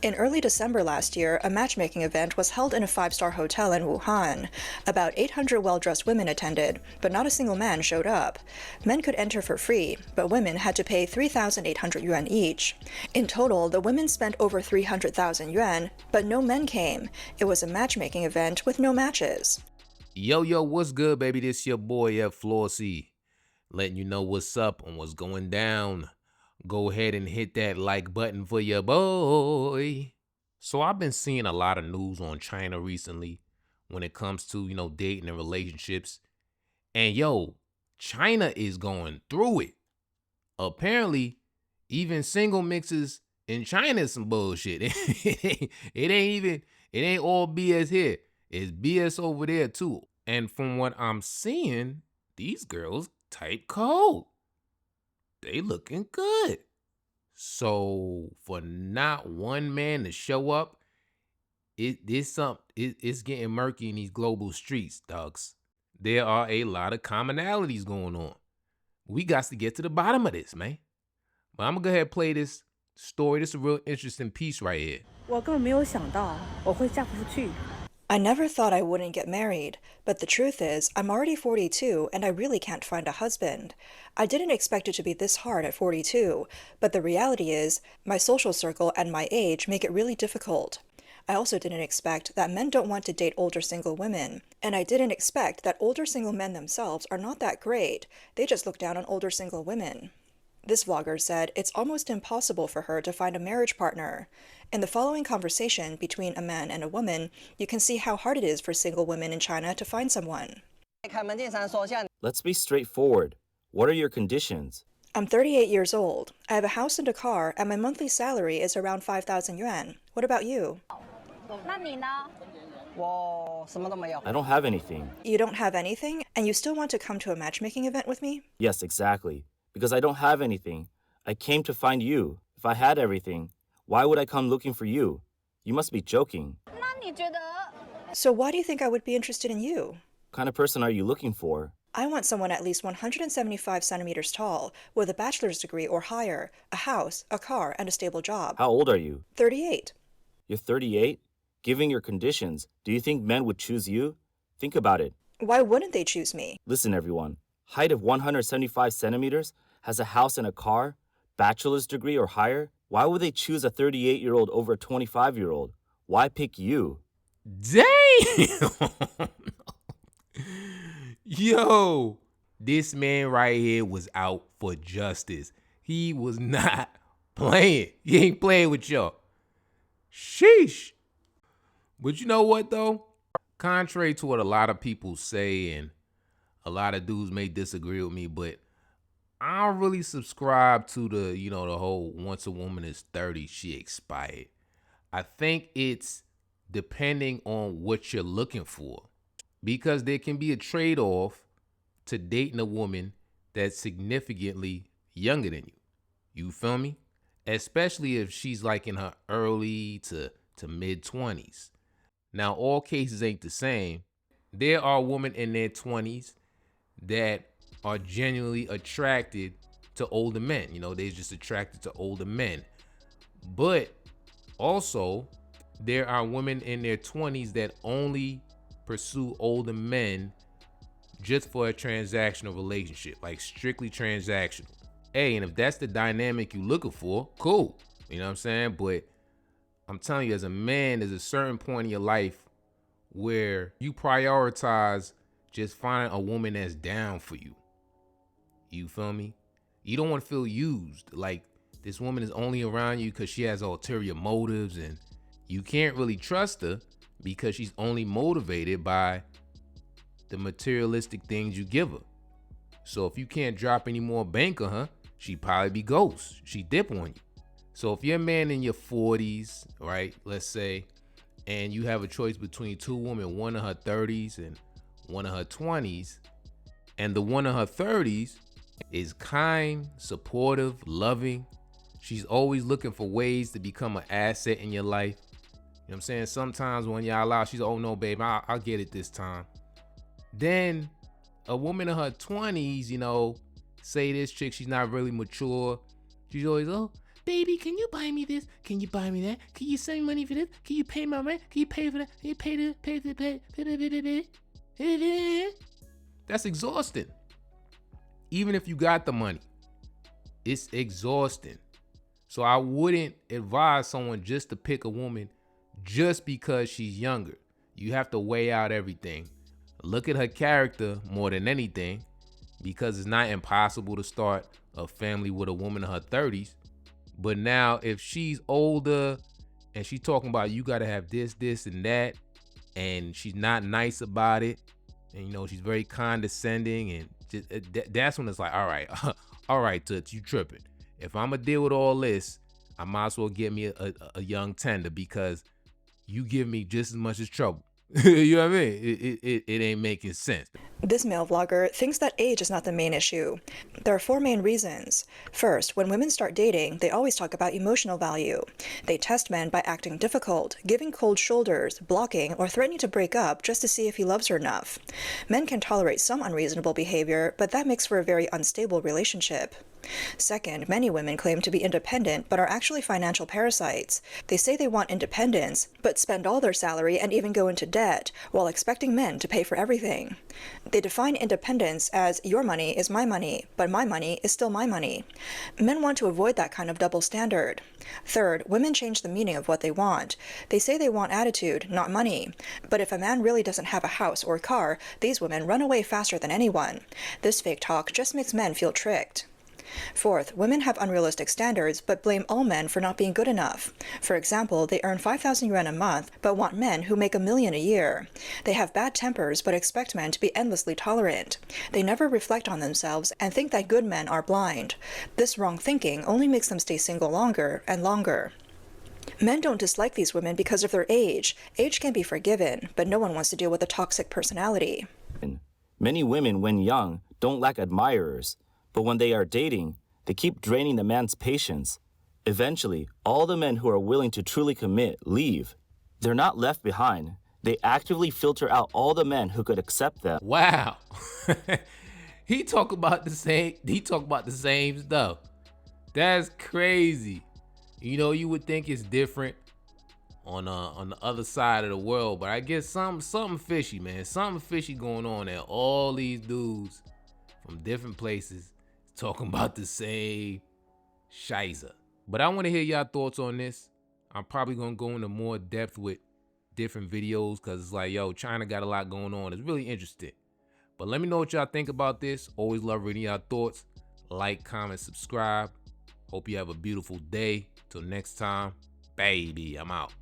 In early December last year, a matchmaking event was held in a five-star hotel in Wuhan. About 800 well-dressed women attended, but not a single man showed up. Men could enter for free, but women had to pay 3,800 yuan each. In total, the women spent over 300,000 yuan, but no men came. It was a matchmaking event with no matches. Yo, what's good, baby? This your boy F Flossy, letting you know what's up and what's going down. Go ahead and hit that like button for your boy. So I've been seeing a lot of news on China recently when it comes to, dating and relationships. And China is going through it. Apparently, even single mixes in China is some bullshit. It ain't all BS here. It's BS over there too. And from what I'm seeing, these girls type cold. They looking good. So for not one man to show up, it's getting murky in these global streets, dogs. There are a lot of commonalities going on. We got to get to the bottom of this, man. But I'm gonna go ahead and play this story. This is a real interesting piece right here. I never thought I wouldn't get married, but the truth is, I'm already 42 and I really can't find a husband. I didn't expect it to be this hard at 42, but the reality is, my social circle and my age make it really difficult. I also didn't expect that men don't want to date older single women, and I didn't expect that older single men themselves are not that great. They just look down on older single women. This vlogger said it's almost impossible for her to find a marriage partner. In the following conversation between a man and a woman, you can see how hard it is for single women in China to find someone. Let's be straightforward. What are your conditions? I'm 38 years old. I have a house and a car, and my monthly salary is around 5,000 yuan. What about you? I don't have anything. You don't have anything, and you still want to come to a matchmaking event with me? Yes, exactly. Because I don't have anything. I came to find you. If I had everything, why would I come looking for you? You must be joking. So why do you think I would be interested in you? What kind of person are you looking for? I want someone at least 175 centimeters tall, with a bachelor's degree or higher, a house, a car, and a stable job. How old are you? 38. You're 38? Given your conditions, do you think men would choose you? Think about it. Why wouldn't they choose me? Listen, everyone. Height of 175 centimeters, has a house and a car, bachelor's degree or higher? Why would they choose a 38-year-old over a 25-year-old? Why pick you? Damn! Yo, this man right here was out for justice. He was not playing. He ain't playing with y'all. Sheesh. But you know what, though? Contrary to what a lot of people say, and a lot of dudes may disagree with me, but I don't really subscribe to the whole once a woman is 30, she expired. I think it's depending on what you're looking for. Because there can be a trade-off to dating a woman that's significantly younger than you. You feel me? Especially if she's like in her early to mid-20s. Now, all cases ain't the same. There are women in their 20s that are genuinely attracted to older men. They're just attracted to older men. But also, there are women in their 20s that only pursue older men just for a transactional relationship, like strictly transactional. Hey, and if that's the dynamic you looking for, cool. You know what I'm saying? But I'm telling you, as a man, there's a certain point in your life where you prioritize just finding a woman that's down for you. You feel me? You don't want to feel used. Like this woman is only around you because she has ulterior motives, and you can't really trust her because she's only motivated by the materialistic things you give her. So if you can't drop any more bank on her, she probably be ghost. She dip on you. So if you're a man in your 40s, right, let's say, and you have a choice between two women, one in her 30s and one in her 20s, and the one in her 30s is kind, supportive, loving. She's always looking for ways to become an asset in your life. You know what I'm saying? Sometimes when y'all out, she's like, oh no, babe, I'll get it this time. Then a woman in her 20s, say this chick, she's not really mature. She's always, oh, baby, can you buy me this? Can you buy me that? Can you send me money for this? Can you pay my rent? Can you pay for that? Can you pay this? That's exhausting. Even if you got the money, it's exhausting. So I wouldn't advise someone just to pick a woman just because she's younger. You have to weigh out everything. Look at her character more than anything, because it's not impossible to start a family with a woman in her 30s. But now if she's older and she's talking about you got to have this, this, and that, and she's not nice about it, and she's very condescending, and just, that's when it's like, all right, all right, Toots, you tripping. If I'm gonna deal with all this, I might as well get me a young tender, because you give me just as much as trouble. You know what I mean? It ain't making sense. This male vlogger thinks that age is not the main issue. There are 4 main reasons. First, when women start dating, they always talk about emotional value. They test men by acting difficult, giving cold shoulders, blocking, or threatening to break up just to see if he loves her enough. Men can tolerate some unreasonable behavior, but that makes for a very unstable relationship. Second, many women claim to be independent but are actually financial parasites. They say they want independence, but spend all their salary and even go into debt, while expecting men to pay for everything. They define independence as your money is my money, but my money is still my money. Men want to avoid that kind of double standard. Third, women change the meaning of what they want. They say they want attitude, not money. But if a man really doesn't have a house or car, these women run away faster than anyone. This fake talk just makes men feel tricked. Fourth, women have unrealistic standards but blame all men for not being good enough. For example, they earn 5,000 yuan a month but want men who make $1 million a year. They have bad tempers but expect men to be endlessly tolerant. They never reflect on themselves and think that good men are blind. This wrong thinking only makes them stay single longer and longer. Men don't dislike these women because of their age. Age can be forgiven, but no one wants to deal with a toxic personality. Many women, when young, don't lack admirers. But when they are dating, they keep draining the man's patience. Eventually, all the men who are willing to truly commit leave. They're not left behind. They actively filter out all the men who could accept them. Wow. He talk about the same stuff. That's crazy. You would think it's different on the other side of the world, but I guess something fishy, man. Something fishy going on there. All these dudes from different places talking about the same shiza. But I want to hear y'all thoughts on this. I'm probably gonna go into more depth with different videos, because it's like, yo, China got a lot going on. It's really interesting. But let me know what y'all think about this. Always love reading y'all thoughts. Like, comment, subscribe. Hope you have a beautiful day. Till next time, baby, I'm out.